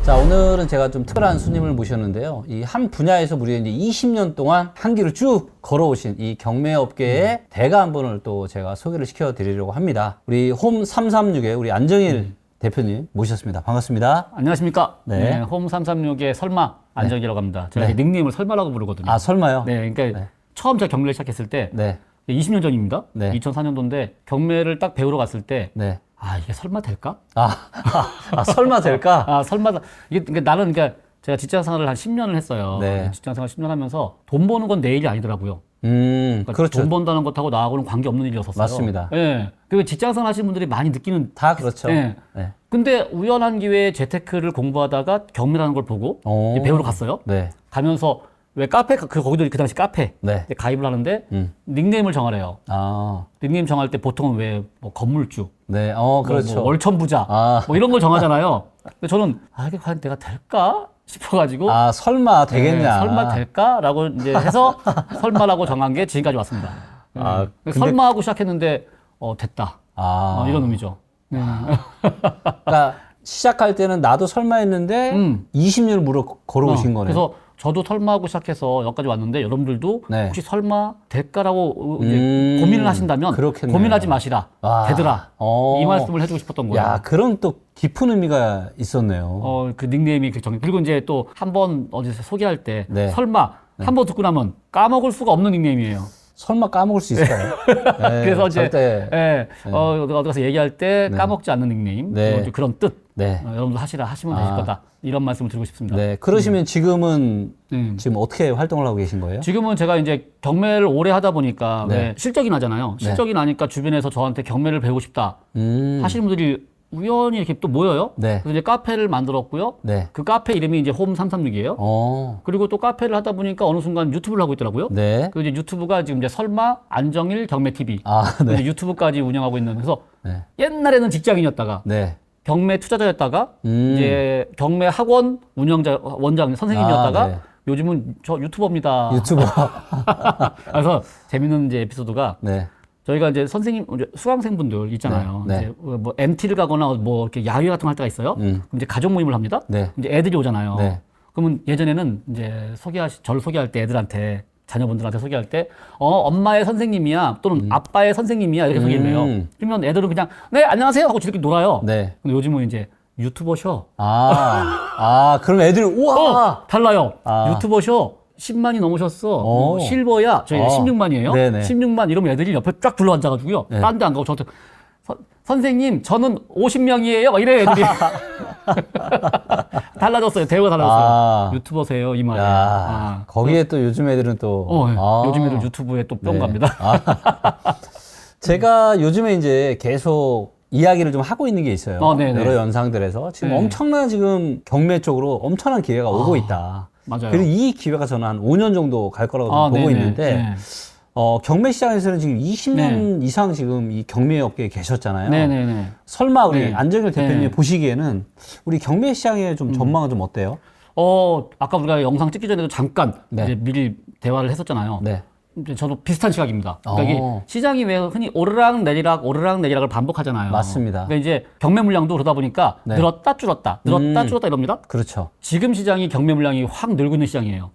자, 오늘은 제가 좀 특별한 손님을 모셨는데요. 이 한 분야에서 무려 이제 20년 동안 한 길을 쭉 걸어오신 이 경매업계의 대가 한 분을 또 제가 소개를 시켜드리려고 합니다. 우리 홈336의 우리 안정일 대표님 모셨습니다. 반갑습니다. 안녕하십니까. 네. 네, 홈336의 설마 안정이라고 합니다. 제가 닉네임을 설마라고 부르거든요. 아, 설마요? 네, 그러니까 네. 처음 제가 경매를 시작했을 때 네. 20년 전입니다. 네. 2004년도인데 경매를 딱 배우러 갔을 때 네. 아, 이게 설마 될까? 설마 될까? 아, 설마 이게 그러니까 나는 그러니까 제가 직장 생활을 한 10년을 했어요. 네. 직장 생활 10년 하면서 돈 버는 건 내 일이 아니더라고요. 그러니까 그렇죠. 돈 번다는 것하고 나하고는 관계 없는 일이었었어요. 맞습니다. 예. 네. 그 직장 생활 하시는 분들이 많이 느끼는 다 그렇죠. 네. 네. 근데 우연한 기회에 재테크를 공부하다가 경매라는 걸 보고 오. 배우러 갔어요. 네. 가면서 왜 카페 거기도 그 당시 카페 네. 가입을 하는데 닉네임을 정하래요. 닉네임 정할 때 보통은 왜 뭐 건물주, 네. 그렇죠. 뭐 월천부자, 뭐 이런 걸 정하잖아요. 근데 저는 이게 과연 내가 될까 싶어가지고 설마 되겠냐? 네, 설마 될까라고 이제 해서 설마라고 정한 게 지금까지 왔습니다. 근데... 설마하고 시작했는데 됐다. 이런 의미죠. 그러니까 시작할 때는 나도 설마 했는데 20년을 무려 걸어오신 거네요. 그래서 저도 설마하고 시작해서 여기까지 왔는데 여러분들도 네. 혹시 설마 될까라고 이제 고민을 하신다면 그렇겠네요. 고민하지 마시라. 되더라. 이 말씀을 해주고 싶었던 거예요. 야, 그런 또 깊은 의미가 있었네요. 그 닉네임이 그리고 이제 또 한 번 어디서 소개할 때 네. 설마 한 번 듣고 나면 까먹을 수가 없는 닉네임이에요. 설마 까먹을 수 있을까요? 네, 그래서 이제 절대. 어디 가서 얘기할 때 까먹지 않는 닉네임, 네. 뭐 그런 뜻. 네. 여러분도 하시면 되실 거다. 이런 말씀을 드리고 싶습니다. 네. 그러시면 지금은 지금 어떻게 활동을 하고 계신 거예요? 지금은 제가 이제 경매를 오래 하다 보니까 네. 왜 실적이 나잖아요. 실적이 나니까 주변에서 저한테 경매를 배우고 싶다 하시는 분들이 우연히 이렇게 또 모여요. 네. 그래서 이제 카페를 만들었고요. 네. 그 카페 이름이 이제 홈336이에요. 그리고 또 카페를 하다 보니까 어느 순간 유튜브를 하고 있더라고요. 네. 그 이제 유튜브가 지금 이제 설마 안정일 경매 TV. 네. 이제 유튜브까지 운영하고 있는. 그래서 네. 옛날에는 직장인이었다가 네. 경매 투자자였다가 이제 경매 학원 운영자 원장 선생님이었다가 네. 요즘은 저 유튜버입니다. 유튜버. 그래서 재밌는 이제 에피소드가 네. 저희가 이제 선생님 수강생분들 있잖아요. 네. 이제 뭐 MT를 가거나 뭐 이렇게 야외 같은 거 할 때가 있어요. 그럼 이제 가족 모임을 합니다. 네. 이제 애들이 오잖아요. 네. 그러면 예전에는 이제 저를 소개할 때 애들한테 자녀분들한테 소개할 때 엄마의 선생님이야 또는 아빠의 선생님이야 이렇게 소개를 해요. 그러면 애들은 그냥 네 안녕하세요 하고 저렇게 놀아요. 네. 근데 요즘은 이제 유튜버셔. 그럼 애들이 우와. 달라요. 유튜버셔. 10만이 넘으셨어. 실버야. 저희 16만이에요. 네네. 16만 이러면 애들이 옆에 쫙 불러 앉아가지고요. 네. 딴 데 안 가고 저한테 선생님 저는 50명이에요. 막 이래 애들이. 달라졌어요. 대우가 달라졌어요. 유튜버세요 이 말이에요. 거기에 또 요즘 애들은 또 요즘 애들 유튜브에 또 뿅 갑니다. 제가 요즘에 이제 계속 이야기를 좀 하고 있는 게 있어요. 여러 영상들에서 지금 엄청난 지금 경매 쪽으로 엄청난 기회가 오고 있다. 맞아요. 그리고 이 기회가 저는 한 5년 정도 갈 거라고 보고 있는데 경매 시장에서는 지금 20년 이상 지금 이 경매 업계에 계셨잖아요. 네네네. 설마 우리 안정일 대표님이 보시기에는 우리 경매 시장의 좀 전망은 좀 어때요? 아까 우리가 영상 찍기 전에도 잠깐 이제 미리 대화를 했었잖아요. 네. 저도 비슷한 시각입니다. 그러니까 이게 시장이 왜 흔히 오르락 내리락을 반복하잖아요. 맞습니다. 그러니까 이제 경매 물량도 그러다 보니까 늘었다 줄었다 이럽니다. 그렇죠. 지금 시장이 경매 물량이 확 늘고 있는 시장이에요.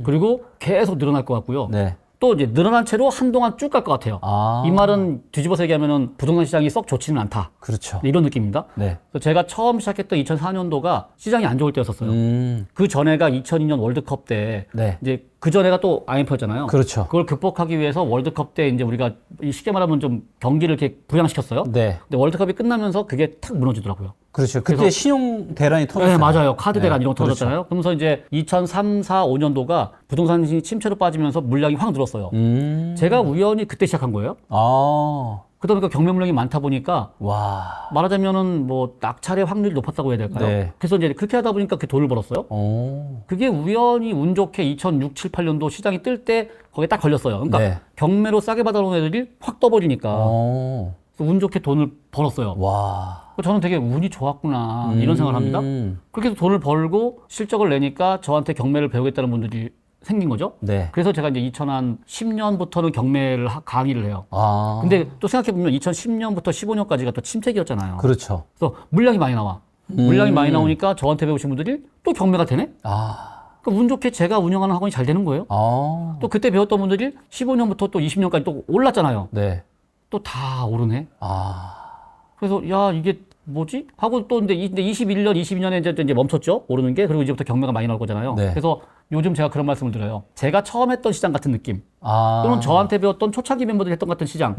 그리고 계속 늘어날 것 같고요. 네. 또 이제 늘어난 채로 한동안 쭉 갈 것 같아요. 이 말은 뒤집어서 얘기하면은 부동산 시장이 썩 좋지는 않다. 그렇죠. 이런 느낌입니다. 네. 그래서 제가 처음 시작했던 2004년도가 시장이 안 좋을 때였었어요. 그 전에가 2002년 월드컵 때 이제 그 전에가 또 IMF였잖아요. 그렇죠. 그걸 극복하기 위해서 월드컵 때 이제 우리가 쉽게 말하면 좀 경기를 이렇게 부양시켰어요. 네. 근데 월드컵이 끝나면서 그게 탁 무너지더라고요. 그렇죠. 그때 신용 대란이 터졌어요. 네, 맞아요. 카드 대란 이런 거 그렇죠. 터졌잖아요. 그러면서 이제 2003, 4, 5년도가 부동산 침체로 빠지면서 물량이 확 늘었어요. 제가 우연히 그때 시작한 거예요. 그러다 보니까 경매 물량이 많다 보니까 말하자면은 뭐 낙찰의 확률이 높았다고 해야 될까요? 네. 그래서 이제 그렇게 하다 보니까 그 돈을 벌었어요. 그게 우연히 운 좋게 2006, 7, 8년도 시장이 뜰 때 거기에 딱 걸렸어요. 그러니까 경매로 싸게 받아놓은 애들이 확 떠버리니까 운 좋게 돈을 벌었어요. 저는 되게 운이 좋았구나 이런 생각을 합니다. 그렇게 해서 돈을 벌고 실적을 내니까 저한테 경매를 배우겠다는 분들이 생긴 거죠. 네. 그래서 제가 이제 2010년부터는 경매를 강의를 해요. 근데 또 생각해보면 2010년부터 15년까지가 또 침체기였잖아요. 그렇죠. 그래서 물량이 많이 나와. 물량이 많이 나오니까 저한테 배우신 분들이 또 경매가 되네? 그러니까 운 좋게 제가 운영하는 학원이 잘 되는 거예요. 또 그때 배웠던 분들이 15년부터 또 20년까지 또 올랐잖아요. 네. 또 다 오르네. 그래서 야 이게 뭐지? 하고 또 근데 21년, 22년에 이제 멈췄죠. 오르는 게. 그리고 이제부터 경매가 많이 나올 거잖아요. 네. 그래서 요즘 제가 그런 말씀을 드려요. 제가 처음 했던 시장 같은 느낌. 또는 저한테 배웠던 초창기 멤버들이 했던 같은 시장.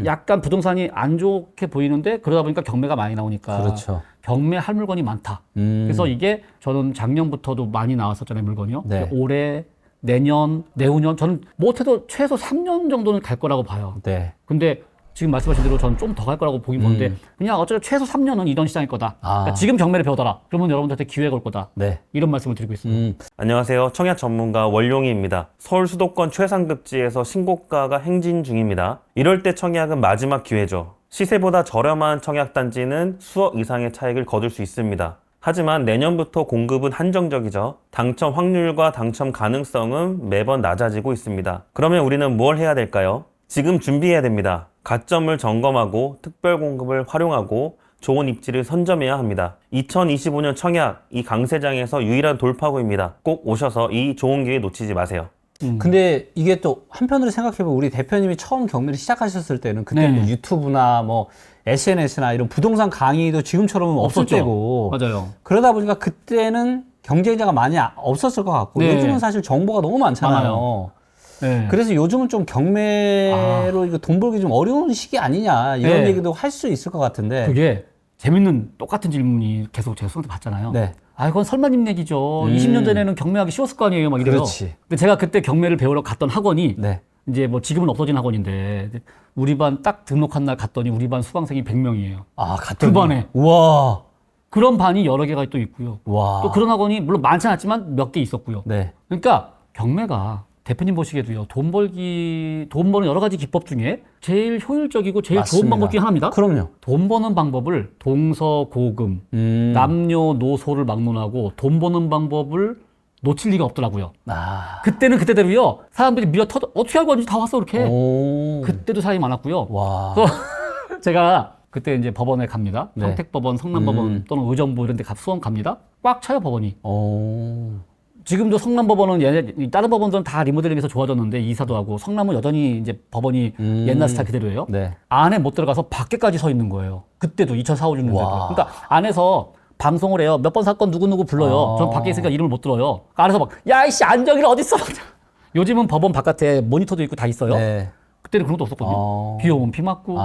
약간 부동산이 안 좋게 보이는데 그러다 보니까 경매가 많이 나오니까. 그렇죠. 경매할 물건이 많다. 그래서 이게 저는 작년부터도 많이 나왔었잖아요, 물건이요. 네. 올해, 내년, 내후년 저는 못해도 최소 3년 정도는 갈 거라고 봐요. 네. 근데 지금 말씀하신 대로 저는 좀 더 갈 거라고 보긴 보는데 그냥 어차피 최소 3년은 이런 시장일 거다. 그러니까 지금 경매를 배우더라. 그러면 여러분들한테 기회가 올 거다. 네. 이런 말씀을 드리고 있습니다. 안녕하세요. 청약 전문가 원룡이입니다. 서울 수도권 최상급지에서 신고가가 행진 중입니다. 이럴 때 청약은 마지막 기회죠. 시세보다 저렴한 청약단지는 수억 이상의 차익을 거둘 수 있습니다. 하지만 내년부터 공급은 한정적이죠. 당첨 확률과 당첨 가능성은 매번 낮아지고 있습니다. 그러면 우리는 뭘 해야 될까요? 지금 준비해야 됩니다. 가점을 점검하고 특별 공급을 활용하고 좋은 입지를 선점해야 합니다. 2025년 청약, 이 강세장에서 유일한 돌파구입니다. 꼭 오셔서 이 좋은 기회 놓치지 마세요. 근데 이게 또 한편으로 생각해보면 우리 대표님이 처음 경매를 시작하셨을 때는 그때 뭐 유튜브나 뭐 SNS나 이런 부동산 강의도 지금처럼 없을 없었죠. 때고 맞아요. 그러다 보니까 그때는 경쟁자가 많이 없었을 것 같고 네. 요즘은 사실 정보가 너무 많잖아요. 네. 그래서 요즘은 좀 경매로 이거 돈 벌기 좀 어려운 시기 아니냐 이런 네. 얘기도 할 수 있을 것 같은데. 그게 재밌는 똑같은 질문이 계속 제가 수한테 받잖아요. 네. 아, 이건 설마님 얘기죠. 20년 전에는 경매하기 쉬웠을 거 아니에요. 막 이래요. 그렇지. 근데 제가 그때 경매를 배우러 갔던 학원이 네. 이제 뭐 지금은 없어진 학원인데 우리 반 딱 등록한 날 갔더니 우리 반 수강생이 100명이에요. 아, 갔더니. 그 반에. 우와. 그런 반이 여러 개가 또 있고요. 와. 또 그런 학원이 물론 많지 않았지만 몇 개 있었고요. 네. 그러니까 경매가 대표님 보시기에도요. 돈 버는 여러 가지 기법 중에 제일 효율적이고 제일 맞습니다. 좋은 방법 중에 하나입니다. 그럼요. 돈 버는 방법을 동서고금, 남녀노소를 막론하고 돈 버는 방법을 놓칠 리가 없더라고요. 그때는 그때대로요. 사람들이 밀어 터져 어떻게 알고 왔는지 다 왔어 이렇게. 그때도 사람이 많았고요. 와. 그래서 제가 그때 이제 법원에 갑니다. 네. 평택법원, 성남법원 또는 의정부 이런 데 수원 갑니다. 꽉 차요 법원이. 지금도 성남법원은 다른 법원들은 다 리모델링해서 좋아졌는데 이사도 하고 성남은 여전히 이제 법원이 옛날 스타일 그대로예요. 네. 안에 못 들어가서 밖에까지 서 있는 거예요. 그때도 2004, 5, 6년대도. 그러니까 안에서 방송을 해요. 몇 번 사건 누구누구 불러요. 전 밖에 있으니까 이름을 못 들어요. 그러니까 안에서 막 야 이씨 안정일 어딨어. 요즘은 법원 바깥에 모니터도 있고 다 있어요. 네. 그때는 그런 것도 없었거든요. 비 오면 비 맞고.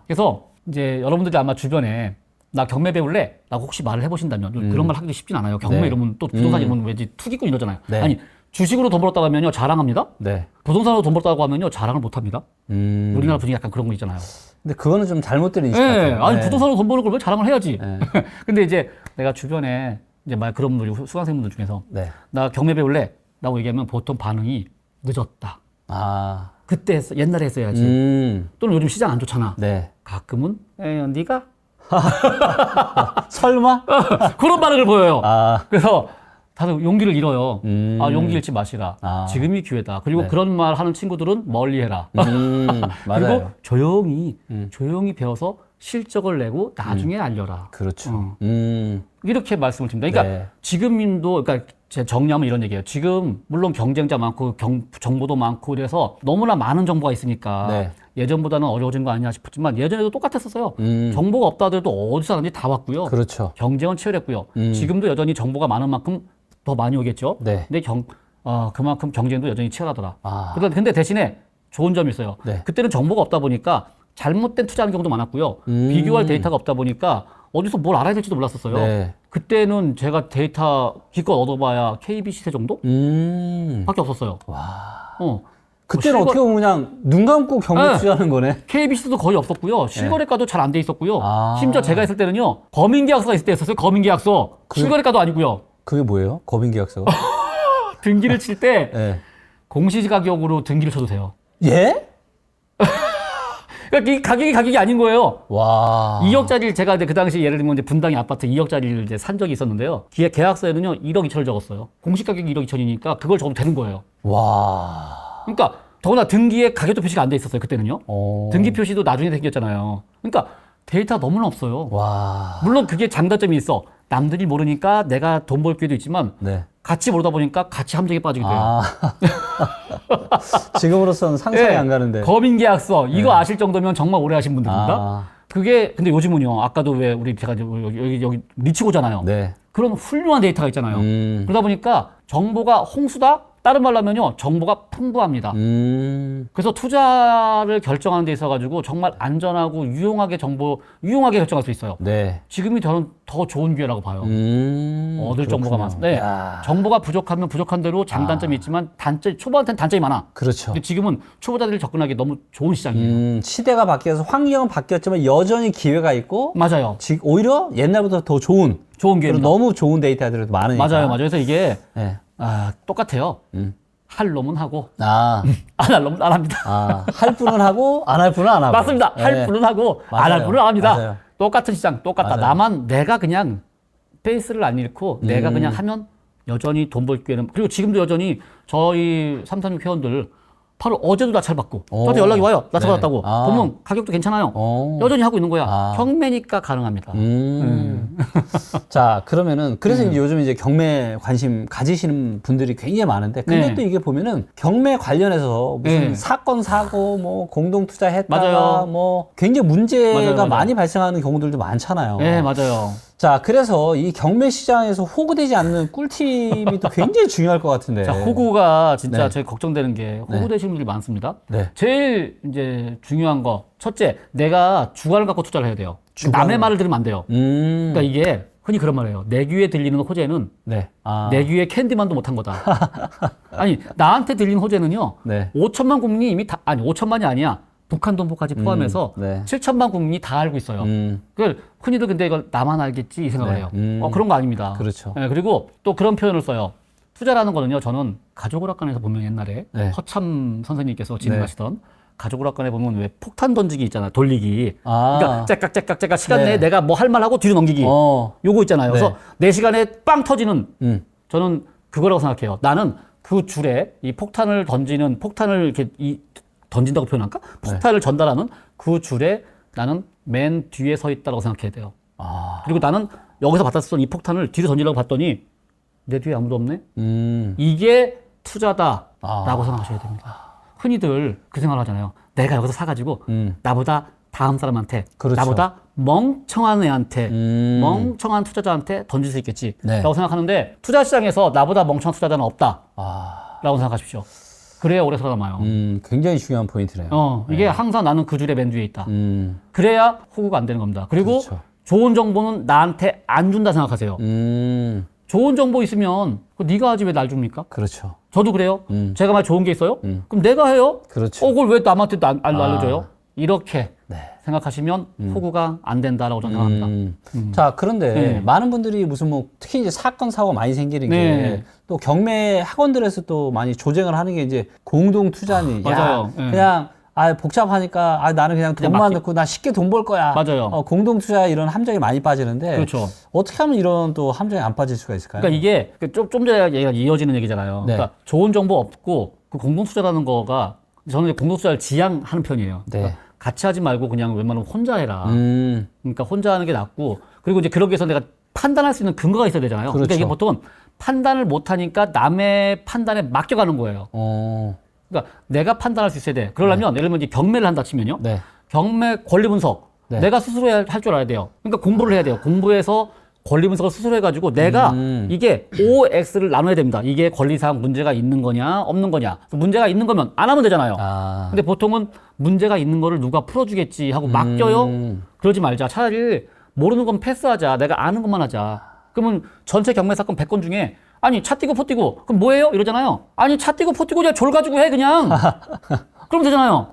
그래서 이제 여러분들이 아마 주변에 나 경매 배울래? 라고 혹시 말을 해보신다면 그런 말 하기도 쉽진 않아요. 경매 네. 이러면 또 부동산 이러면 왠지 투기꾼 이러잖아요. 네. 아니 주식으로 돈 벌었다고 하면요 자랑합니다. 네. 부동산으로 돈 벌었다고 하면요 자랑을 못합니다. 우리나라 분위기 약간 그런 거 있잖아요. 근데 그거는 좀 잘못된 인식 네. 같아요. 아니 네. 부동산으로 돈 버는 걸 왜 자랑을 해야지. 네. 근데 이제 내가 주변에 이제 말 그런 분들이 수강생분들 중에서 네. 나 경매 배울래? 라고 얘기하면 보통 반응이 늦었다. 그때 옛날에 했어야지. 또는 요즘 시장 안 좋잖아. 네. 가끔은 네가 설마? 그런 반응을 보여요. 그래서 다들 용기를 잃어요. 용기 잃지 마시라. 지금이 기회다. 그리고 네. 그런 말 하는 친구들은 멀리 해라. 그리고 맞아요. 조용히 배워서 실적을 내고 나중에 알려라. 그렇죠. 이렇게 말씀을 드립니다. 그러니까 네. 지금도 그러니까 제 정리하면 이런 얘기예요. 지금 물론 경쟁자 많고 정보도 많고 그래서 너무나 많은 정보가 있으니까 네. 예전보다는 어려워진 거 아니냐 싶었지만 예전에도 똑같았었어요. 정보가 없다 하더라도 어디서 하는지 다 왔고요. 그렇죠. 경쟁은 치열했고요. 지금도 여전히 정보가 많은 만큼 더 많이 오겠죠. 네. 근데 그만큼 경쟁도 여전히 치열하더라. 근데 대신에 좋은 점이 있어요. 네. 그때는 정보가 없다 보니까 잘못된 투자하는 경우도 많았고요. 비교할 데이터가 없다 보니까 어디서 뭘 알아야 될지도 몰랐었어요. 네. 그때는 제가 데이터 기껏 얻어봐야 KB 시세 정도? 밖에 없었어요. 그때는 어떻게 보면 그냥 눈 감고 경매 네. 투자하는 거네. KBC도 거의 없었고요. 실거래가도 잘 안 돼 있었고요. 심지어 제가 있을 때는요. 범인계약서가 있을 때 있었어요. 범인계약서. 실거래가도 아니고요. 그게 뭐예요? 법인계약서가? 등기를 칠 때 네. 공시가격으로 등기를 쳐도 돼요. 예? 그러니까 이 가격이 아닌 거예요. 와. 2억짜리를 제가 이제 그 당시 예를 들면 이제 분당의 아파트 2억짜리를 이제 산 적이 있었는데요. 계약서에는요 1억 2천을 적었어요. 공시 가격이 1억 2천이니까 그걸 적으면 되는 거예요. 와. 그러니까 더구나 등기에 가격도 표시가 안 돼 있었어요. 그때는요. 등기 표시도 나중에 생겼잖아요. 그러니까 데이터가 너무나 없어요. 와. 물론 그게 장단점이 있어. 남들이 모르니까 내가 돈 벌 기회도 있지만 네. 같이 모르다 보니까 같이 함정에 빠지게 돼요. 아. 지금으로서는 상상이 네. 안 가는데. 검인계약서 이거 아실 정도면 정말 오래 하신 분들입니다. 아. 그게 근데 요즘은요. 아까도 왜 우리 제가 여기 리치고잖아요. 네. 그런 훌륭한 데이터가 있잖아요. 그러다 보니까 정보가 홍수다? 다른 말로 하면요. 정보가 풍부합니다. 그래서 투자를 결정하는 데 있어가지고 정말 안전하고 유용하게 결정할 수 있어요. 네. 지금이 저는 더 좋은 기회라고 봐요. 얻을 정보가 그렇군요. 많습니다. 네. 야. 정보가 부족하면 부족한 대로 장단점이 있지만 초보한테는 단점이 많아. 그렇죠. 근데 지금은 초보자들이 접근하기 너무 좋은 시장이에요. 시대가 바뀌어서 환경은 바뀌었지만 여전히 기회가 있고 맞아요. 오히려 옛날보다 더 좋은 좋은 그리고 기회입니다. 너무 좋은 데이터들이 많으니까. 맞아요. 그래서 이게 네. 똑같아요. 할 놈은 하고 아, 안 할 놈은 안 합니다. 할 분은 하고 안 할 분은 안 하고. 맞습니다. 네. 할 분은 하고 안 할 맞아요. 분은 안 합니다. 맞아요. 똑같은 시장, 똑같다. 맞아요. 나만 내가 그냥 페이스를 안 잃고 내가 그냥 하면 여전히 돈 벌 기회는 그리고 지금도 여전히 저희 336 회원들 바로 어제도 낙찰 받고 저한테 연락이 와요. 낙찰 네. 받았다고. 아. 보면 가격도 괜찮아요. 여전히 하고 있는 거야. 경매니까 가능합니다. 자, 그러면은 그래서 이제 요즘 이제 경매 관심 가지시는 분들이 굉장히 많은데 근데 네. 또 이게 보면은 경매 관련해서 무슨 네. 사건 사고 뭐 공동 투자했다가 맞아요. 뭐 굉장히 문제가 맞아요. 많이 발생하는 경우들도 많잖아요. 네, 맞아요. 자, 그래서 이 경매 시장에서 호구되지 않는 꿀팁이 또 굉장히 중요할 것 같은데. 자, 호구가 진짜 네. 제일 걱정되는 게 호구 되시는 분들이 많습니다. 네. 제일 이제 중요한 거 첫째, 내가 주관을 갖고 투자를 해야 돼요. 남의 말을 들으면 안 돼요. 그러니까 이게 흔히 그런 말이에요. 내 귀에 들리는 호재는 네. 아. 내 귀에 캔디만도 못한 거다. 아니, 나한테 들리는 호재는요. 네. 5천만 국민이 이미 다, 아니 5천만이 아니야. 북한 동포까지 포함해서 네. 7천만 국민이 다 알고 있어요. 그걸 흔히들 근데 이걸 나만 알겠지 이 생각을 네. 해요. 그런 거 아닙니다. 그렇죠. 네, 그리고 또 그런 표현을 써요. 투자라는 거는요. 저는 가족오락관에서 보면 옛날에 네. 허참 선생님께서 진행하시던 가족오락관에 보면 왜 폭탄 던지기 있잖아요. 돌리기. 그러니까 째깍 시간 네. 내에 내가 뭐 할 말하고 뒤로 넘기기. 요거 있잖아요. 네. 그래서 내 시간에 빵 터지는 저는 그거라고 생각해요. 나는 그 줄에 이 폭탄을 이렇게 던진다고 표현할까? 폭탄을 전달하는 그 줄에 나는 맨 뒤에 서 있다고 생각해야 돼요. 그리고 나는 여기서 받았던 이 폭탄을 뒤로 던지려고 봤더니 내 뒤에 아무도 없네? 이게 투자다라고 생각하셔야 됩니다. 흔히들 그 생각을 하잖아요. 내가 여기서 사가지고 나보다 다음 사람한테 그렇죠. 나보다 멍청한 애한테 멍청한 투자자한테 던질 수 있겠지 네. 라고 생각하는데 투자 시장에서 나보다 멍청한 투자자는 없다 라고 생각하십시오. 그래야 오래 살아남아요. 굉장히 중요한 포인트네요. 이게 항상 나는 그 줄에 맨 뒤에 있다. 그래야 호구가 안 되는 겁니다. 그리고 그렇죠. 좋은 정보는 나한테 안 준다 생각하세요. 좋은 정보 있으면 네가 하지 왜 날 줍니까? 그렇죠. 저도 그래요. 제가 말 좋은 게 있어요? 그럼 내가 해요? 그렇죠. 그걸 왜 남한테 알려줘요? 이렇게 네. 생각하시면 호구가 안 된다라고 저는 생각합니다. 자, 그런데 네. 많은 분들이 무슨 뭐 특히 이제 사건 사고 많이 생기는 게 네. 또 경매 학원들에서 또 많이 조쟁을 하는 게 이제 공동 투자니. 맞아요. 네. 그냥 복잡하니까 나는 그냥 돈만 넣고 나 쉽게 돈 벌 거야. 맞아요. 공동 투자 이런 함정이 많이 빠지는데 그렇죠. 어떻게 하면 이런 또 함정에 안 빠질 수가 있을까요? 그러니까 이게 좀 전에 얘기가 이어지는 얘기잖아요. 네. 그러니까 좋은 정보 없고 그 공동 투자라는 거가 저는 이제 공동 투자를 지향하는 편이에요. 네. 그러니까 같이 하지 말고 그냥 웬만하면 혼자 해라. 음. 그러니까 혼자 하는 게 낫고 그리고 이제 그러기 위해서 내가 판단할 수 있는 근거가 있어야 되잖아요. 그렇죠. 그러니까 이게 보통은 판단을 못 하니까 남의 판단에 맡겨가는 거예요. 그러니까 내가 판단할 수 있어야 돼. 그러려면 예를 들면 이제 경매를 한다 치면요. 네. 경매 권리 분석 네. 내가 스스로 할 줄 알아야 돼요. 그러니까 공부를 해야 돼요. 공부해서 권리 분석을 스스로 해가지고 내가 이게 OX를 나눠야 됩니다. 이게 권리상 문제가 있는 거냐 없는 거냐. 문제가 있는 거면 안 하면 되잖아요. 근데 보통은 문제가 있는 거를 누가 풀어주겠지 하고 맡겨요. 그러지 말자. 차라리 모르는 건 패스하자. 내가 아는 것만 하자. 그러면 전체 경매 사건 100건 중에 아니 차 띄고 포 띄고 그럼 뭐예요? 이러잖아요. 아니 차 띄고 포 띄고 그냥 졸 가지고 해 그냥. 그럼 되잖아요.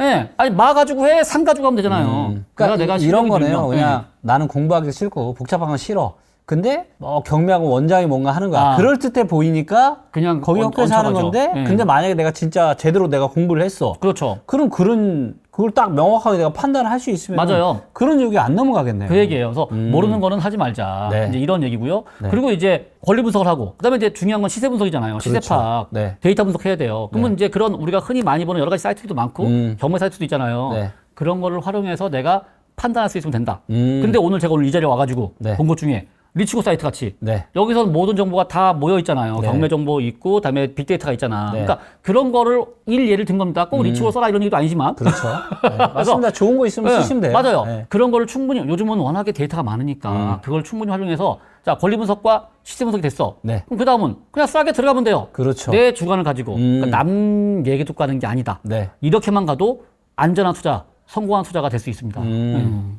예, 아니 마 가지고 해, 상 가지고 하면 되잖아요. 그러니까 내가 이런 실력이 거네요. 늘면. 그냥 나는 공부하기 싫고 복잡한 건 싫어. 근데 경매하고 원장이 뭔가 하는 거야. 그럴 듯해 보이니까 그냥 거기 엮여서 하는 얹혀가죠. 건데 예. 근데 만약에 내가 진짜 제대로 내가 공부를 했어. 그렇죠. 그럼 그걸 딱 명확하게 내가 판단을 할 수 있으면 맞아요. 그런 얘기 안 넘어가겠네요. 그 얘기예요. 그래서 모르는 거는 하지 말자. 네. 이제 이런 얘기고요. 네. 그리고 이제 권리 분석을 하고, 그다음에 이제 중요한 건 시세 분석이잖아요. 시세 그렇죠. 파악, 네. 데이터 분석해야 돼요. 그러면 이제 그런 우리가 흔히 많이 보는 여러 가지 사이트도 많고, 경매 사이트도 있잖아요. 네. 그런 거를 활용해서 내가 판단할 수 있으면 된다. 근데 오늘 제가 오늘 이 자리에 와가지고 네. 본 것 중에 리치고 사이트 같이 네. 여기서는 모든 정보가 다 모여 있잖아요. 네. 경매 정보 있고, 그다음에 빅데이터가 있잖아. 네. 그러니까 그런 거를 예를 든 겁니다. 꼭 리치고 써라 이런 얘기도 아니지만. 그렇죠. 네. 맞습니다. 좋은 거 있으면 네, 쓰시면 돼요. 맞아요. 네. 그런 거를 충분히 요즘은 워낙에 데이터가 많으니까 그걸 충분히 활용해서 자 권리 분석과 시세 분석이 됐어. 네. 그럼 그 다음은 그냥 싸게 들어가면 돼요. 그렇죠. 내 주관을 가지고 그러니까 남 얘기 듣고 하는 게 아니다. 네. 이렇게만 가도 안전한 투자, 성공한 투자가 될 수 있습니다.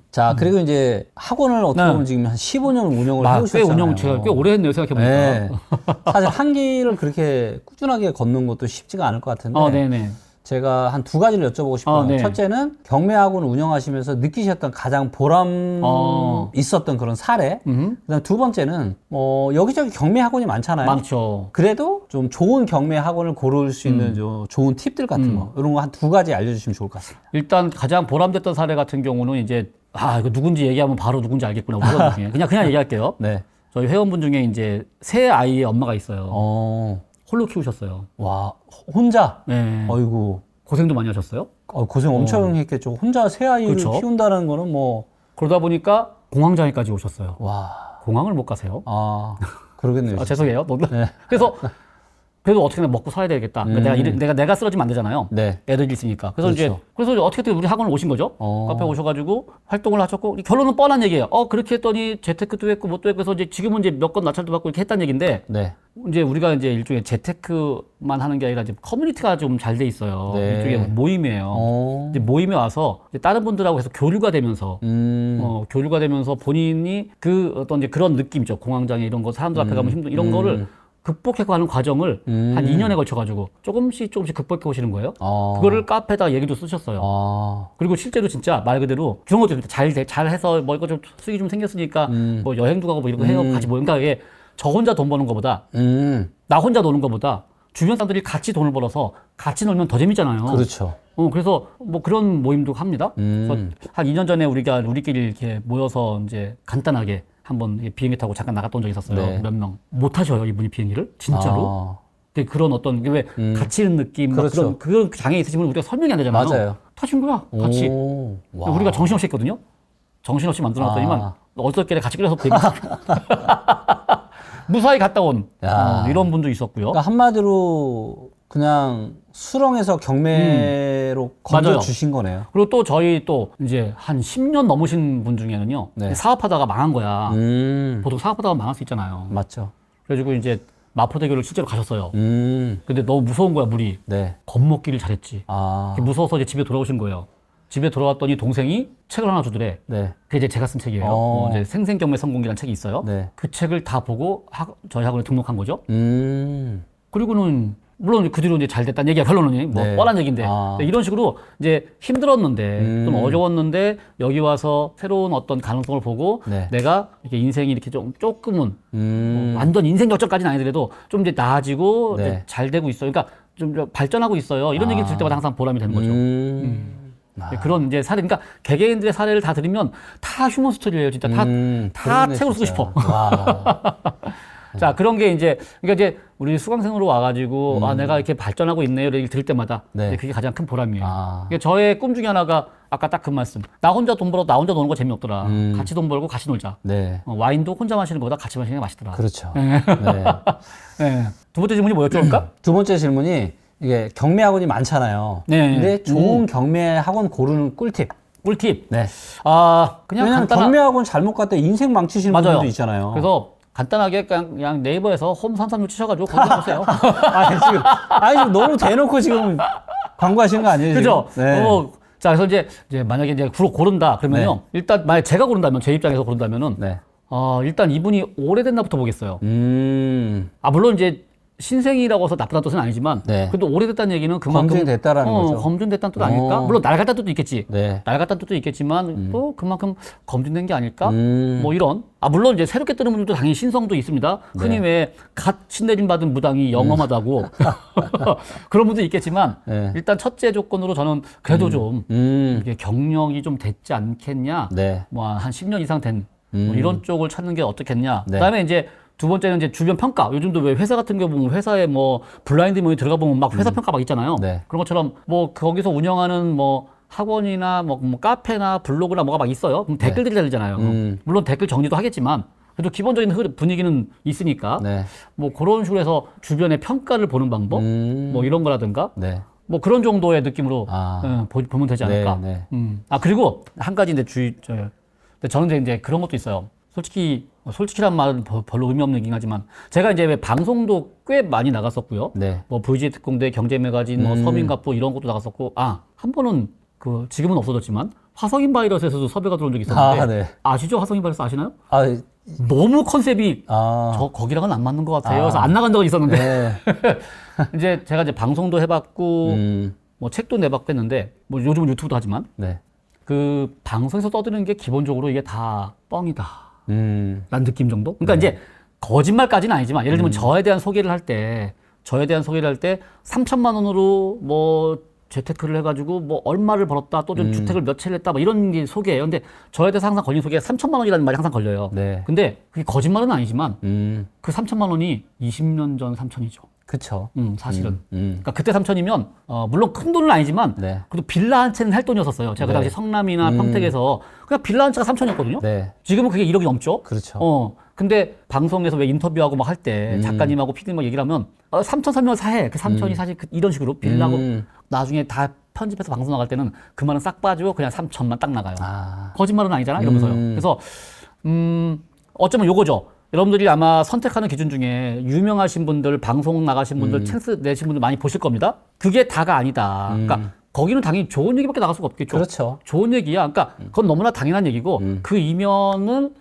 자, 그리고 이제 학원을 어떻게 네. 보면 지금 한 15년 운영을 꽤 해오셨잖아요. 운영 제가 꽤 오래 했네요 생각해보니까. 네. 사실 한 길을 그렇게 꾸준하게 걷는 것도 쉽지가 않을 것 같은데 네네. 제가 한 두 가지를 여쭤보고 싶어요. 네. 첫째는 경매학원 운영하시면서 느끼셨던 가장 보람 있었던 그런 사례. 그다음 두 번째는 여기저기 경매학원이 많잖아요. 많죠. 그래도 좀 좋은 경매학원을 고를 수 있는 좋은 팁들 같은 거 이런 거 한 두 가지 알려주시면 좋을 것 같습니다. 일단 가장 보람됐던 사례 같은 경우는 이제 이거 누군지 얘기하면 바로 누군지 알겠구나. 우선 중에. 그냥 얘기할게요. 네. 저희 회원분 중에 이제 새 아이의 엄마가 있어요. 홀로 키우셨어요. 와, 혼자? 네. 어이구. 고생도 많이 하셨어요. 고생 엄청 했겠죠. 혼자 새 아이를 그렇죠. 키운다는 거는 뭐. 그러다 보니까 공황장애까지 오셨어요. 와. 공항을 못 가세요. 그러겠네요. 죄송해요. 그래서 그래도 어떻게든 먹고 살아야 되겠다. 그러니까 내가 쓰러지면 안 되잖아요. 네. 애들이 있으니까. 그래서 그렇죠. 그래서 어떻게든 우리 학원을 오신 거죠. 카페 오셔가지고 활동을 하셨고 결론은 뻔한 얘기예요. 그렇게 했더니 재테크도 했고 뭣도 했고 해서 이제 지금은 이제 몇 건 낙찰도 받고 이렇게 했다는 얘기인데 네. 이제 우리가 이제 일종의 재테크만 하는 게 아니라 이제 커뮤니티가 좀 잘 돼 있어요. 네. 일종의 모임이에요. 이제 모임에 와서 이제 다른 분들하고 해서 교류가 되면서 교류가 되면서 본인이 그 어떤 이제 그런 느낌이죠. 공황장애 이런 거 사람들 앞에 가면 힘든 이런 거를 극복해가는 과정을 한 2년에 걸쳐가지고 조금씩 극복해 오시는 거예요. 그거를 카페에다 얘기도 쓰셨어요. 그리고 실제로 진짜 말 그대로 그런 것도 잘 해서 뭐 이거 좀 수익이 좀 생겼으니까 뭐 여행도 가고 뭐 이런 거 해요. 같이 뭐 그러니까 이게 저 혼자 돈 버는 것보다 나 혼자 노는 것보다 주변 사람들이 같이 돈을 벌어서 같이 놀면 더 재밌잖아요. 그렇죠. 그래서 뭐 그런 모임도 합니다. 그래서 한 2년 전에 우리끼리 이렇게 모여서 이제 간단하게 한번 비행기 타고 잠깐 나갔던 적이 있었어요. 네. 몇 명. 못 타셔요, 이분이 비행기를? 진짜로? 근데 그런 어떤, 왜, 같이 있는 느낌, 그렇죠. 그런 장애 있으신 분은 우리가 설명이 안 되잖아요. 맞아요. 타신 거야, 같이. 와. 우리가 정신없이 했거든요? 정신없이 만들어 놨더니만, 어저께를 같이 끓여서 비행기 무사히 갔다 온, 이런 분도 있었고요. 그러니까 한마디로 그냥 수렁에서 경매로 건져 맞아요. 주신 거네요. 그리고 또 저희 또 이제 한 10년 넘으신 분 중에는요, 네. 사업하다가 망한 거야. 음. 보통 사업하다가 망할 수 있잖아요. 맞죠. 그래가지고 이제 마포대교를 실제로 가셨어요. 음. 근데 너무 무서운 거야, 물이. 네. 겁먹기를 잘했지. 아. 무서워서 이제 집에 돌아오신 거예요. 집에 돌아왔더니 동생이 책을 하나 주더래. 네. 그게 이제 제가 쓴 책이에요. 이제 생생경매 성공기라는 책이 있어요. 네. 그 책을 다 보고 저희 학원에 등록한 거죠. 음. 그리고는 물론 그 뒤로 이제 잘 됐다는 얘기야. 결론은 뭐 네. 뻔한 얘기인데 이런 식으로 이제 힘들었는데 좀 어려웠는데 여기 와서 새로운 어떤 가능성을 보고 네. 내가 이렇게 인생이 이렇게 좀 조금은 완전 인생 역전까지는 아니더라도 좀 이제 나아지고 네. 이제 잘 되고 있어요. 그러니까 좀 발전하고 있어요. 이런 얘기 들 때마다 항상 보람이 되는 거죠. 그런 이제 사례, 그러니까 개개인들의 사례를 다 들으면 다 휴먼 스토리예요. 진짜 다 그러네, 책으로 쓰고 진짜. 싶어. 와. 자, 그런 게 그러니까 이제 우리 수강생으로 와가지고, 내가 이렇게 발전하고 있네요. 얘기를 들을 때마다. 네. 이제 그게 가장 큰 보람이에요. 아. 그러니까 저의 꿈 중에 하나가 아까 딱 그 말씀. 나 혼자 돈 벌어, 나 혼자 노는 거 재미없더라. 같이 돈 벌고 같이 놀자. 네. 와인도 혼자 마시는 것보다 같이 마시는 게 맛있더라. 그렇죠. 네. 네. 두 번째 질문이 뭐였죠, 그러니까? 두 번째 질문이 이게 경매 학원이 많잖아요. 네. 근데 좋은 경매 학원 고르는 꿀팁. 꿀팁. 네. 그냥 왜냐면 간단한. 경매 학원 잘못 갔다 인생 망치시는 맞아요. 분들도 있잖아요. 그래서 간단하게 그냥 네이버에서 홈 336 치셔가지고 검색해보세요. 지금 너무 대놓고 지금 광고하시는 거 아니에요? 그죠? 지금? 네. 자, 그래서 이제 만약에 이제 고른다 그러면요. 네. 일단 만약 제가 고른다면 제 입장에서 고른다면은 네. 일단 이분이 오래됐나부터 보겠어요. 물론 이제 신생이라고 해서 나쁘다는 뜻은 아니지만 네. 그래도 오래됐다는 얘기는 그만큼 검증됐다라는 거죠. 검증됐다는 뜻 아닐까? 물론 낡았다는 뜻도 있겠지. 네. 낡았다는 뜻도 있겠지만 또 그만큼 검증된 게 아닐까? 뭐 이런. 물론 이제 새롭게 뜨는 분들도 당연히 신성도 있습니다. 흔히 왜 갓 신내림 받은 무당이 영험하다고 그런 분도 있겠지만 네. 일단 첫째 조건으로 저는 그래도 좀 이게 경력이 좀 됐지 않겠냐? 네. 뭐 한 10년 이상 된 뭐 이런 쪽을 찾는 게 어떻겠냐? 네. 그다음에 이제 두 번째는 이제 주변 평가. 요즘도 왜 회사 같은 경우 보면 회사에 뭐 블라인드 모임 들어가 보면 막 회사 평가 막 있잖아요. 네. 그런 것처럼 뭐 거기서 운영하는 뭐 학원이나 뭐 카페나 블로그나 뭐가 막 있어요. 그럼 댓글들이 달리잖아요. 물론 댓글 정리도 하겠지만 그래도 기본적인 분위기는 있으니까 네. 뭐 그런 식으로 해서 주변의 평가를 보는 방법 뭐 이런 거라든가 네. 뭐 그런 정도의 느낌으로 아. 보면 되지 않을까. 네, 아 그리고 한 가지 이제 근데 저는 이제 그런 것도 있어요. 솔직히란 말은 별로 의미 없는 얘기긴 하지만 제가 이제 방송도 꽤 많이 나갔었고요. 네. 뭐 VJ 특공대, 경제매거진, 뭐 서민갑부 이런 것도 나갔었고 한 번은 지금은 없어졌지만 화성인 바이러스에서도 섭외가 들어온 적이 있었는데 아, 네. 아시죠? 화성인 바이러스 아시나요? 아, 너무 컨셉이 아. 저 거기랑은 안 맞는 것 같아요. 그래서 안 나간 적은 있었는데 네. 이제 제가 이제 방송도 해봤고 음. 뭐 책도 내봤고 했는데 뭐 요즘은 유튜브도 하지만 네. 그 방송에서 떠드는 게 기본적으로 이게 다 뻥이다 라는 느낌 정도? 그러니까 이제 거짓말까지는 아니지만 예를 들면 저에 대한 소개를 할 때 3천만 원으로 뭐 재테크를 해가지고 뭐 얼마를 벌었다 또는 주택을 몇 채를 했다 뭐 이런 게 소개예요. 근데 저에 대해서 항상 걸린 소개가 3천만 원이라는 말이 항상 걸려요. 네. 근데 그게 거짓말은 아니지만 그 3천만 원이 20년 전 3천이죠. 그쵸. 사실은. 그러니까 그때 3천이면 물론 큰 돈은 아니지만 네. 그래도 빌라 한 채는 할 돈이었었어요. 제가 그 당시 성남이나 평택에서 그냥 빌라 한 채가 3천이었거든요. 네. 지금은 그게 1억이 넘죠. 그렇죠. 근데 방송에서 왜 인터뷰하고 막 할 때 작가님하고 PD님 얘기를 하면 3천 살면 사해. 그 3천이 사실 이런 식으로 빌라고 나중에 다 편집해서 방송 나갈 때는 그 말은 싹 빠지고 그냥 3천만 딱 나가요. 아. 거짓말은 아니잖아 이러면서요. 그래서 어쩌면 요거죠. 여러분들이 아마 선택하는 기준 중에 유명하신 분들, 방송 나가신 분들, 찬스 내신 분들 많이 보실 겁니다. 그게 다가 아니다. 그러니까 거기는 당연히 좋은 얘기밖에 나갈 수가 없겠죠. 그렇죠. 좋은 얘기야. 그러니까 그건 너무나 당연한 얘기고 그 이면은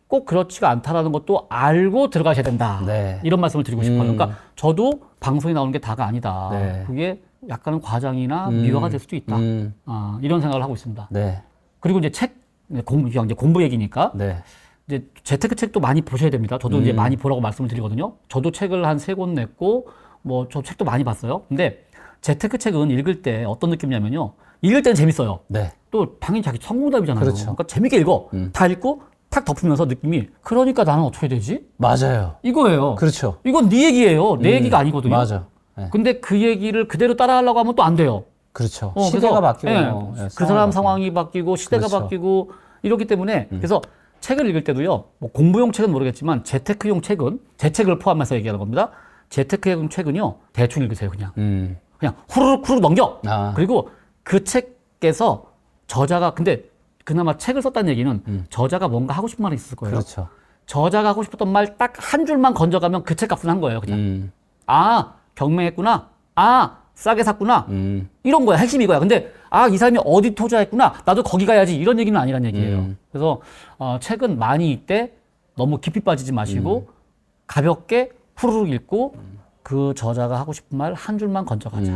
꼭 그렇지가 않다라는 것도 알고 들어가셔야 된다. 네. 이런 말씀을 드리고 싶어요. 그러니까 저도 방송에 나오는 게 다가 아니다. 네. 그게 약간은 과장이나 미화가 될 수도 있다. 이런 생각을 하고 있습니다. 네. 그리고 이제 공부 얘기니까 네. 이제 재테크 책도 많이 보셔야 됩니다. 저도 이제 많이 보라고 말씀을 드리거든요. 저도 책을 한 3권 냈고, 뭐, 저 책도 많이 봤어요. 근데 재테크 책은 읽을 때 어떤 느낌이냐면요. 읽을 때는 재밌어요. 네. 또 당연히 자기 성공담이잖아요. 그렇죠. 그러니까 재밌게 읽어. 다 읽고, 탁 덮으면서 느낌이, 그러니까 나는 어떻게 되지? 맞아요. 이거예요. 그렇죠. 이건 네 얘기예요. 내 얘기가 아니거든요. 맞아. 네. 근데 그 얘기를 그대로 따라하려고 하면 또 안 돼요. 그렇죠. 그래서, 시대가 바뀌고, 예, 뭐, 예, 그 사람 상황이 바뀌고 시대가 그렇죠. 바뀌고 이렇기 때문에 그래서 책을 읽을 때도요. 뭐 공부용 책은 모르겠지만 재테크용 책은 제 책을 포함해서 얘기하는 겁니다. 재테크용 책은요. 대충 읽으세요. 그냥 후루룩 넘겨. 아. 그리고 그 책에서 저자가 근데 그나마 책을 썼다는 얘기는 저자가 뭔가 하고 싶은 말이 있을 거예요. 그렇죠. 저자가 하고 싶었던 말 딱 한 줄만 건져가면 그 책 값은 한 거예요. 그냥 아 경매했구나. 아 싸게 샀구나. 이런 거야. 핵심이 이거야. 근데 이 사람이 어디 투자했구나. 나도 거기 가야지. 이런 얘기는 아니란 얘기예요. 그래서 책은 많이 읽되 너무 깊이 빠지지 마시고 가볍게 후루룩 읽고 그 저자가 하고 싶은 말 한 줄만 건져가자.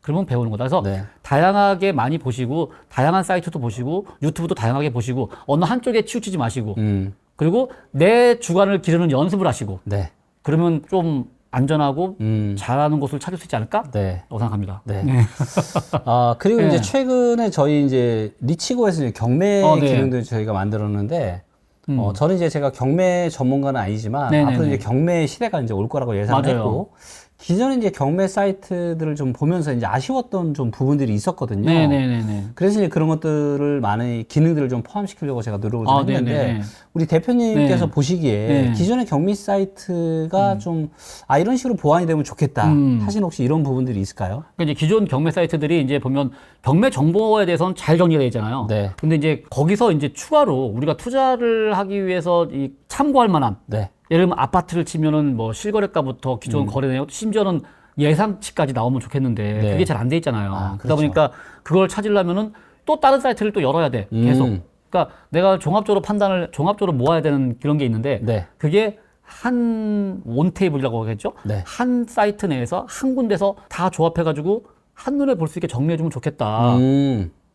그러면 배우는 거다. 그래서 네. 다양하게 많이 보시고 다양한 사이트도 보시고 유튜브도 다양하게 보시고 어느 한쪽에 치우치지 마시고 그리고 내 주관을 기르는 연습을 하시고 네. 그러면 좀 안전하고 잘하는 곳을 찾을 수 있지 않을까? 네. 라고 생각합니다. 네. 그리고 네. 이제 최근에 저희 이제 리치고에서 이제 경매 네. 기능도 저희가 만들었는데, 저는 이제 제가 경매 전문가는 아니지만, 네네네. 앞으로 이제 경매 시대가 이제 올 거라고 예상을 맞아요. 했고, 기존에 이제 경매 사이트들을 좀 보면서 이제 아쉬웠던 좀 부분들이 있었거든요. 네네네네. 그래서 이제 그런 것들을 많은 기능들을 좀 포함시키려고 제가 노력을 좀 했는데, 네네네. 우리 대표님께서 네. 보시기에 네. 기존의 경매 사이트가 좀, 이런 식으로 보완이 되면 좋겠다 하신 혹시 이런 부분들이 있을까요? 그러니까 이제 기존 경매 사이트들이 이제 보면 경매 정보에 대해서는 잘 정리가 되어 있잖아요. 네. 근데 이제 거기서 이제 추가로 우리가 투자를 하기 위해서 이 참고할 만한 네. 예를 들면 아파트를 치면은 뭐 실거래가부터 기존 거래 내역 심지어는 예상치까지 나오면 좋겠는데 네. 그게 잘 안 돼 있잖아요. 그렇죠. 그러다 보니까 그걸 찾으려면은 또 다른 사이트를 또 열어야 돼. 계속. 그러니까 내가 종합적으로 모아야 되는 그런 게 있는데 네. 그게 한 원테이블이라고 하겠죠. 네. 한 사이트 내에서 한 군데서 다 조합해가지고 한눈에 볼 수 있게 정리해주면 좋겠다.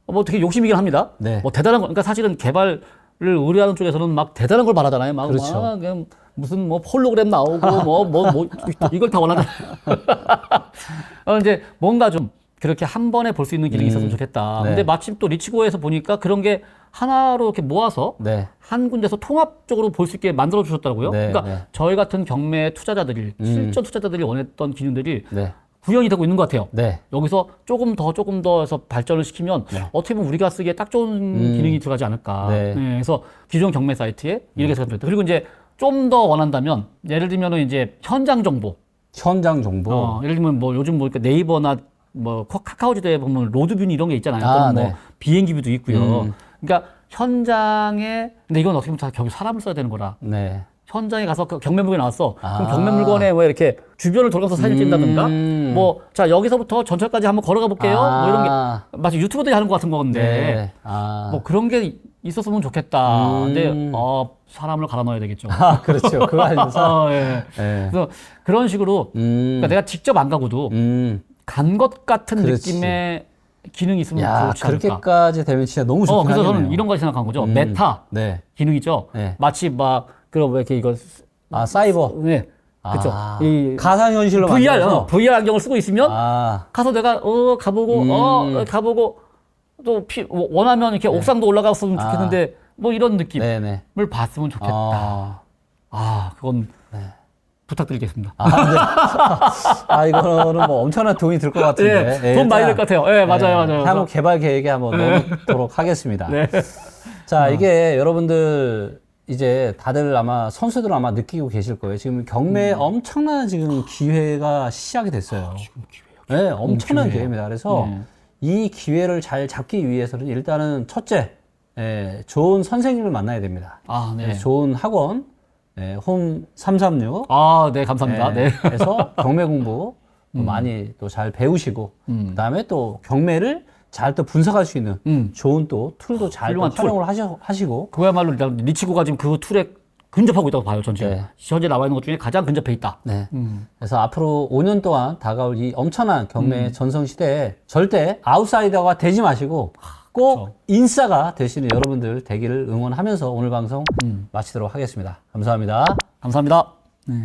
뭐 되게 욕심이긴 합니다. 네. 뭐 대단한 거, 그러니까 사실은 개발을 의뢰하는 쪽에서는 막 대단한 걸 말하잖아요. 막, 그렇죠. 막 그냥 무슨 뭐 홀로그램 나오고 뭐 이걸 다 원하잖아요. 이제 뭔가 좀 그렇게 한 번에 볼 수 있는 기능이 있었으면 좋겠다. 네. 근데 마침 또 리치고에서 보니까 그런 게 하나로 이렇게 모아서 네. 한 군데서 통합적으로 볼 수 있게 만들어 주셨더라고요. 네, 그러니까 네. 저희 같은 경매 투자자들이 실전 투자자들이 원했던 기능들이 네. 구현이 되고 있는 것 같아요. 네. 여기서 조금 더 해서 발전을 시키면 어떻게 보면 우리가 쓰기에 딱 좋은 기능이 들어가지 않을까. 네. 그래서 기존 경매 사이트에 이렇게 생각합니다. 그리고 이제 좀 더 원한다면 예를 들면은 이제 현장 정보. 현장 정보. 예를 들면 뭐 요즘 뭐 네이버나 뭐 카카오지도에 보면 로드뷰 이런 게 있잖아요. 아, 또는 뭐 네. 비행기뷰도 있고요. 그러니까 현장에 근데 이건 어떻게 보면 다 결국 사람을 써야 되는 거라. 네. 현장에 가서 경매 물건이 나왔어. 아. 그럼 경매 물건에 왜 이렇게 주변을 돌아가서 사진 찍는다든가, 뭐, 자, 여기서부터 전철까지 한번 걸어가 볼게요. 뭐 이런 게, 마치 유튜버들이 하는 것 같은 건데, 네. 뭐 그런 게 있었으면 좋겠다. 근데, 사람을 갈아 넣어야 되겠죠. 아, 그렇죠. 그거 아니면서. 예. 네. 그래서 그런 식으로, 그러니까 내가 직접 안 가고도 간 것 같은 그렇지. 느낌의 기능이 있으면 야, 좋지 않을까. 그렇게까지 되면 진짜 너무 좋긴 그래서 하겠네요. 저는 이런 거 생각한 거죠. 메타 네. 기능이죠. 네. 마치 막, 그런 왜 이렇게 이거, 아, 사이버. 네. 그쵸. 아, 이 가상현실로 VR, 만들어서. VR 안경을 쓰고 있으면 아, 가서 내가 가보고 또 원하면 이렇게 옥상도 올라갔으면 좋겠는데 뭐 이런 느낌을 네네. 봤으면 좋겠다. 그건 부탁드리겠습니다. 아, 이거는 뭐 엄청난 돈이 들 것 같은데. 예, 돈 많이 들 것 같아요. 예, 맞아요. 향후 개발 계획에 한번 넣도록 하겠습니다. 네. 자, 이게 여러분들 이제 다들 아마 선수들 아마 느끼고 계실 거예요. 지금 경매에 엄청난 지금 기회가 시작이 됐어요. 지금 기회요. 네, 엄청난 기회예요. 기회입니다. 그래서 네. 이 기회를 잘 잡기 위해서는 일단은 첫째, 좋은 선생님을 만나야 됩니다. 네. 좋은 학원, 홈 336. 네, 감사합니다. 네. 그래서 경매 공부 많이 또 잘 배우시고, 그다음에 또 경매를 잘 또 분석할 수 있는 좋은 또 툴도 잘 또 훌륭한 툴. 활용을 하시고. 그야말로 일단 리치고가 지금 그 툴에 근접하고 있다고 봐요, 전 지금. 네. 현재 나와 있는 것 중에 가장 근접해 있다. 네. 그래서 앞으로 5년 동안 다가올 이 엄청난 경매 전성 시대에 절대 아웃사이더가 되지 마시고 꼭 인싸가 되시는 여러분들 되기를 응원하면서 오늘 방송 마치도록 하겠습니다. 감사합니다. 감사합니다. 네.